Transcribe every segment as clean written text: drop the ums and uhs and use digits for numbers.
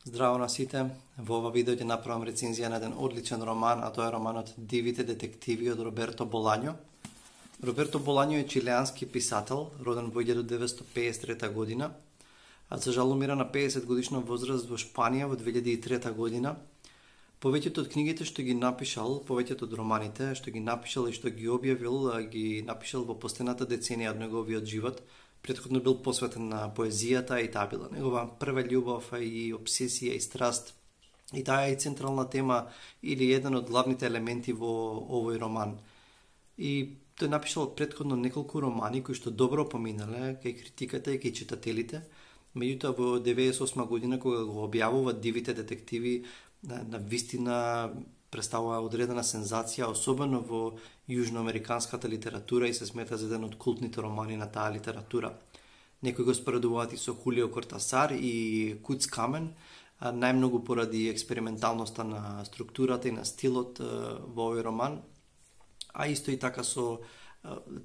Здраво на сите. Во ова видео ќе направам рецензија на еден одличен роман, а тоа е романот Дивите детективи од Роберто Болањо. Роберто Болањо е чилеански писател, роден во 1953 година, а се жалумира на 50 годишна возраст во Шпанија во 2003 година. Повеќето од книгите што ги напишал, повеќето од романите што ги напишал и што ги објавил, ги напишал во последната деценија од неговиот живот. Претходно бил посветен на поезијата и таа била негова прва љубов и обсесија и страст. И таа е централна тема или еден од главните елементи во овој роман. И тој напишал претходно неколку романи кои што добро поминале кај критиката и кај читателите. Меѓутоа во 98 година кога го објавува Дивите детективи, на вистина представува одредена сензација, особено во јужноамериканската литература и се смета за еден од култните романи на таа литература. Некои го споредуваат и со Хулио Кортасар и Куц Камен, најмногу поради експерименталноста на структурата и на стилот во овој роман, а исто и така со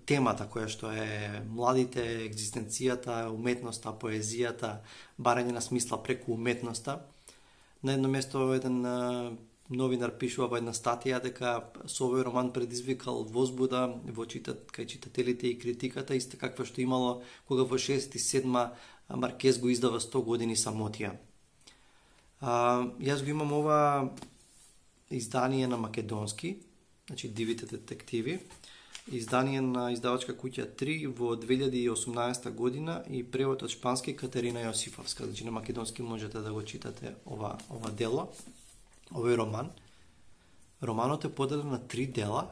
темата која што е младите, екзистенцијата, уметноста, поезијата, барање на смисла преку уметноста. На едно место еден новинар пишува во една статија дека со овој роман предизвикал возбуда кај читателите и критиката, исто каква што имало кога во 67 Маркез го издава 100 години самотија. Јас го имам ова издание на македонски, значи Дивите детективи, издание на издавачка куќа 3 во 2018 година и превод од шпански Катерина Јосифовска, значи на македонски можете да го читате ова дело. Овој роман. Романот е поделен на 3 дела.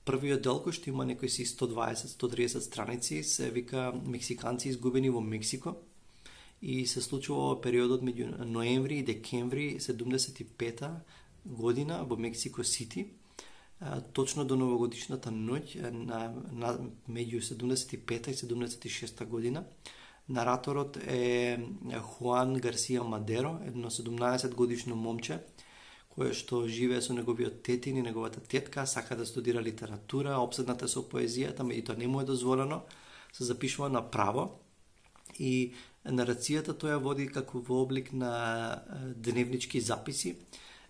Првиот дел, кој што има некои си 120-130 страници, се вика Мексиканци изгубени во Мексико и се случува во периодот меѓу ноември и декември 75 година во Мексико Сити. Точно до новогодишната ноќ меѓу 75 и 76 година. Нараторот е Хуан Гарсија Мадеро, едно 17 годишно момче, кој што живее со неговиот тетин и неговата тетка, сака да студира литература, обседната со поезијата, меѓутоа не му е дозволено, се запишува на право и нарацијата тоја води како во облик на дневнички записи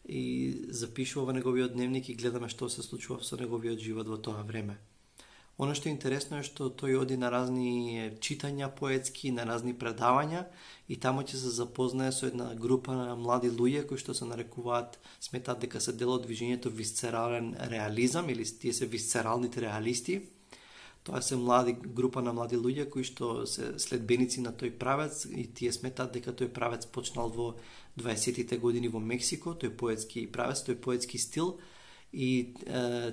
и запишува во неговиот дневник и гледаме што се случува со неговиот живот во тоа време. Оно што е интересно е што тој оди на разни читања поетски, на разни предавања и таму ќе се запознае со една група на млади луѓе кои што се нарекуваат, сметаат дека се дел од движењето висцерален реализам или тие се висцералните реалисти. Тоа се група на млади луѓе кои што се следбеници на тој правец и тие сметаат дека тој правец почнал во 20-тите години во Мексико, тој поетски правец, тој поетски стил. И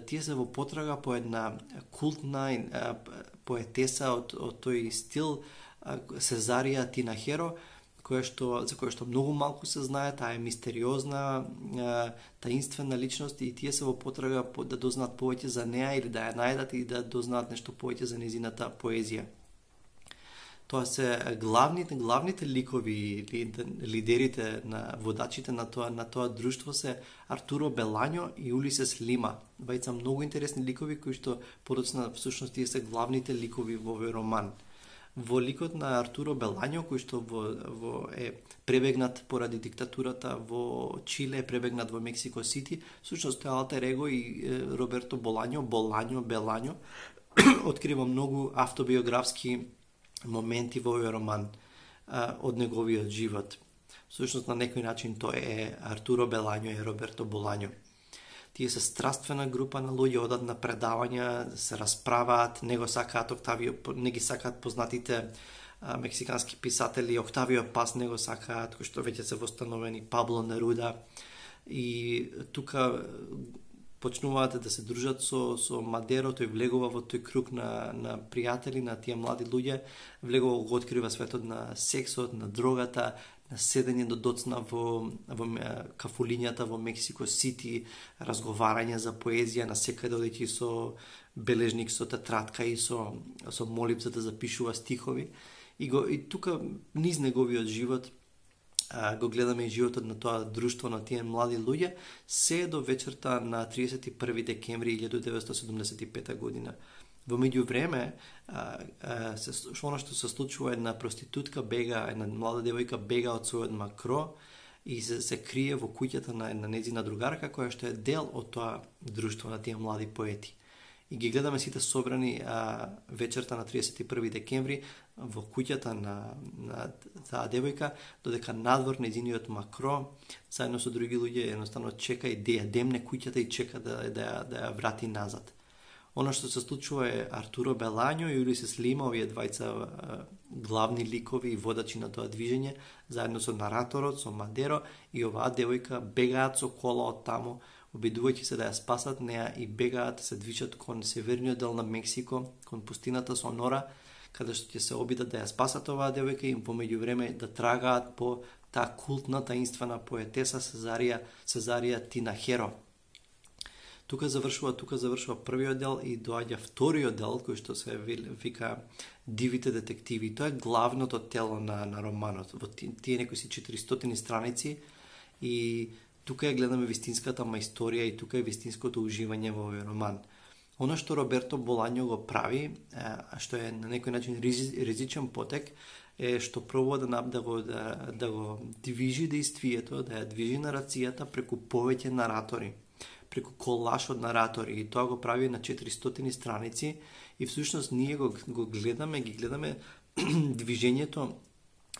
тие се во потрага по една култна поетеса од тој стил, Сезарија Тинахеро, за која што многу малку се знае, таа е мистериозна, таинствена личност и тие се во потрага да дознаат повеќе за неа или да ја најдат и да дознаат нешто повеќе за незината поезија. Тоа се главните ликови, лидерите на водачите на тоа друштво се Артуро Белањо и Улисес Лима. Двајца многу интересни ликови кои што подоцна всушност тие се главните ликови во овој роман. Во ликот на Артуро Белањо, кој што е пребегнат поради диктатурата во Чиле, е пребегнат во Мексико Сити, всушност тоа алтер его и Роберто Белањо открива многу автобиографски моменти во овој роман од неговиот живот. Всушност на некој начин тој е Артуро Белањо и Роберто Болањо. Тие се страствена група на луѓе, одат на предавања, се расправаат, не ги сакаат познатите мексикански писатели, Октавио Пас не го сакаат, кои што веќе се востановени, Пабло Неруда. И тука почнуваат да се дружат со Мадеро, тој влегува во тој круг на пријатели, на тие млади луѓе, влегува го открива светот на сексот, на дрогата, на седење до доцна во кафулињата во Мексико Сити, разговарање за поезија, на секаде одејќи со бележник, со тетрадка и со молив за да запишува стихови. И тука низ неговиот живот го гледаме и животот на тоа друштво, на тие млади луѓе, се до вечерта на 31 декември 1975 година. Во меѓувреме, она што се случува, една проститутка бега, една млада девојка бега од својот макро и се крие во куќата на една нејзина другарка која што е дел од тоа друштво на тие млади поети. И ги гледаме сите собрани вечерта на 31 декември во куќата на таа девојка, додека надвор нејзиниот макро, заедно со други луѓе, едноставно чека и да ја демне куќата и чека да ја врати назад. Оно што се случува е Артуро Белањо и Улисес Лима, овие двајца главни ликови и водачи на тоа движење, заедно со нараторот, со Мадеро, и оваа девојка бегаат со кола од таму, обидувајќи се да ја спасат неа и бегаат, се движат кон северниот дел на Мексико, кон пустината Сонора, каде што ќе се обидат да ја спасат оваа девојка и помеѓу време да трагаат по таа култна таинствена поетеса Сезарија Тинахеро. Тука завршува првиот дел и доаѓа вториот дел, кој што се вика Дивите детективи. Тоа е главното тело на романот. Во тие некои си 400 страници и тука ја гледаме вистинската маисторија и тука е вистинското уживање во овој роман. Оно што Роберто Болањо го прави, што е на некој начин ризичен потек, е што пробува да го движи действието, да ја движи нарацијата преку повеќе наратори, преку колаж од наратори, и тоа го прави на 400 страници и всушност ние ги гледаме движењето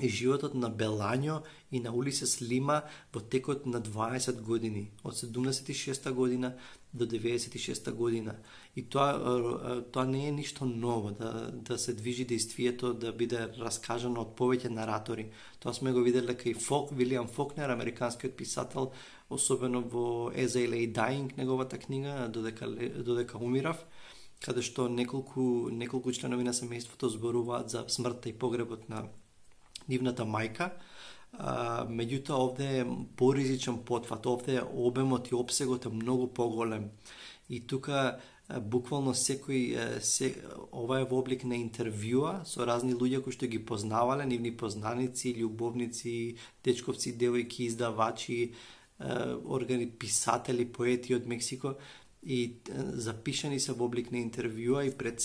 и животот на Белањо и на Улисес Лима во текот на 20 години, од 76 година до 96 година. И тоа не е ништо ново, да се движи действието, да биде раскажано од повеќе наратори. Тоа сме го видели дека и Вилијам Фокнер, американскиот писател, особено во As I Lay Dying, неговата книга, додека умирав, каде што неколку членови на семејството зборуваат за смртта и погребот на нивната мајка. Меѓутоа овде е поризичен потфат, овде обемот и обсегот е многу поголем. И тука буквално ова е во облик на интервјуа со разни луѓе кои што ги познавале, нивни познаници, љубовници, дечковци, девојки, издавачи, писатели, поети од Мексико, и запишани се во облик на интервјуа, и пред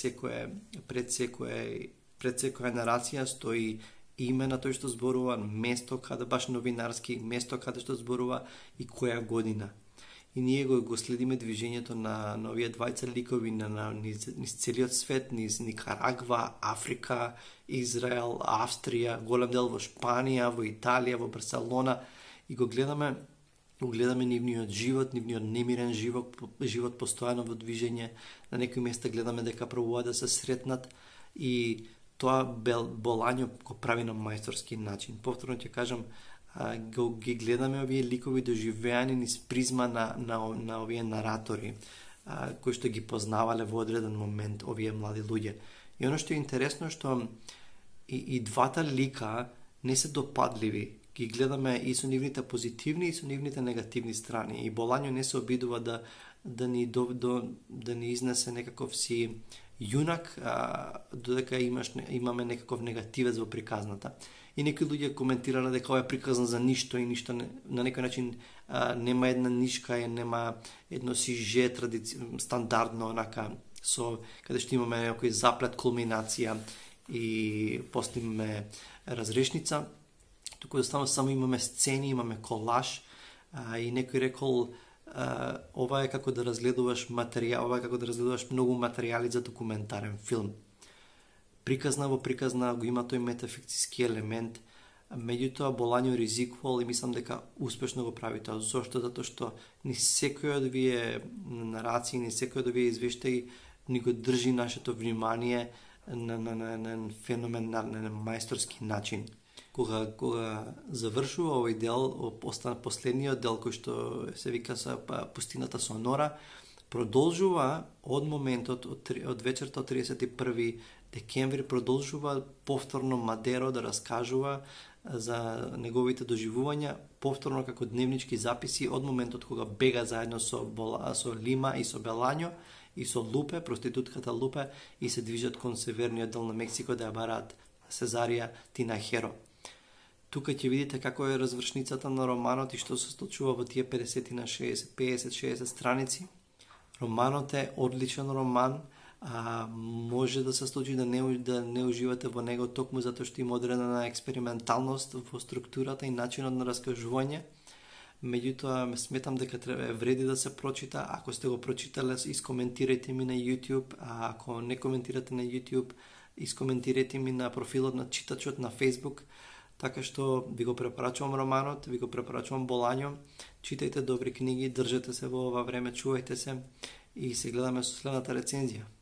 секоја нарација стои име на тој што зборува, место каде баш новинарски, место каде што зборува и која година. И ние го следиме движењето на овие двајца ликови низ целиот свет, низ Никарагва, Африка, Израел, Австрија, голем дел во Шпанија, во Италија, во Барселона, и го гледаме нивниот живот, нивниот немирен живот постојано во движење. На некои места гледаме дека пробуваат да се сретнат, и тоа Болањо го прави на мајсторски начин. Повторно ќе кажам, ги гледаме овие ликови доживеани низ призма на овие наратори, кои што ги познавале во одреден момент овие млади луѓе. И оно што е интересно, што и двата лика не се допадливи. Ги гледаме и со нивните позитивни и со нивните негативни страни. И Болањо не се обидува да ни изнесе некаков си јунак, додека имаме некаков негативец во приказната. И некои луѓе коментирале дека ова е приказна за ништо и ништо на некој начин нема една нишка, нема едно сиже стандардно, онака, каде што имаме некој заплет, кулминација и после имаме разрешница. Туку само имаме сцени, имаме колаж, и некој рекол, ова е како да разгледуваш многу материјали за документарен филм. Приказна во приказна го има тој метафикциски елемент, меѓутоа Болањо ризикувал и мислам дека успешно го прави тоа. Зошто? Затоа што ни секој од овие нарации, ни секој од овие извештаи ни го држи нашето внимание на феноменален мајсторски начин. Кога завршува овој дел, последниот дел кој што се вика со пустината Сонора, продолжува од моментот од вечерта од 31 декември, продолжува повторно Мадеро да раскажува за неговите доживувања, повторно како дневнички записи од моментот кога бега заедно со Лима и со Белањо и со Лупе, проститутката Лупе, и се движат кон северниот дел на Мексико да ја бараат Сезарија Тинахеро. Тука ќе видите како е развршницата на романот и што се случува во тие 50 страници. Романот е одличен роман, Може да се случи да не уживате во него токму затоа што има одредена експерименталност во структурата и начинот на раскажување. Меѓутоа, сметам дека вреди да се прочита. Ако сте го прочитале, искоментирајте ми на YouTube, а ако не коментирате на YouTube, искоментирајте ми на профилот на читачот на Facebook. Така што ви го препорачувам романот, ви го препорачувам Болањо. Читајте добри книги, држете се во ова време, чувајте се и се гледаме со следната рецензија.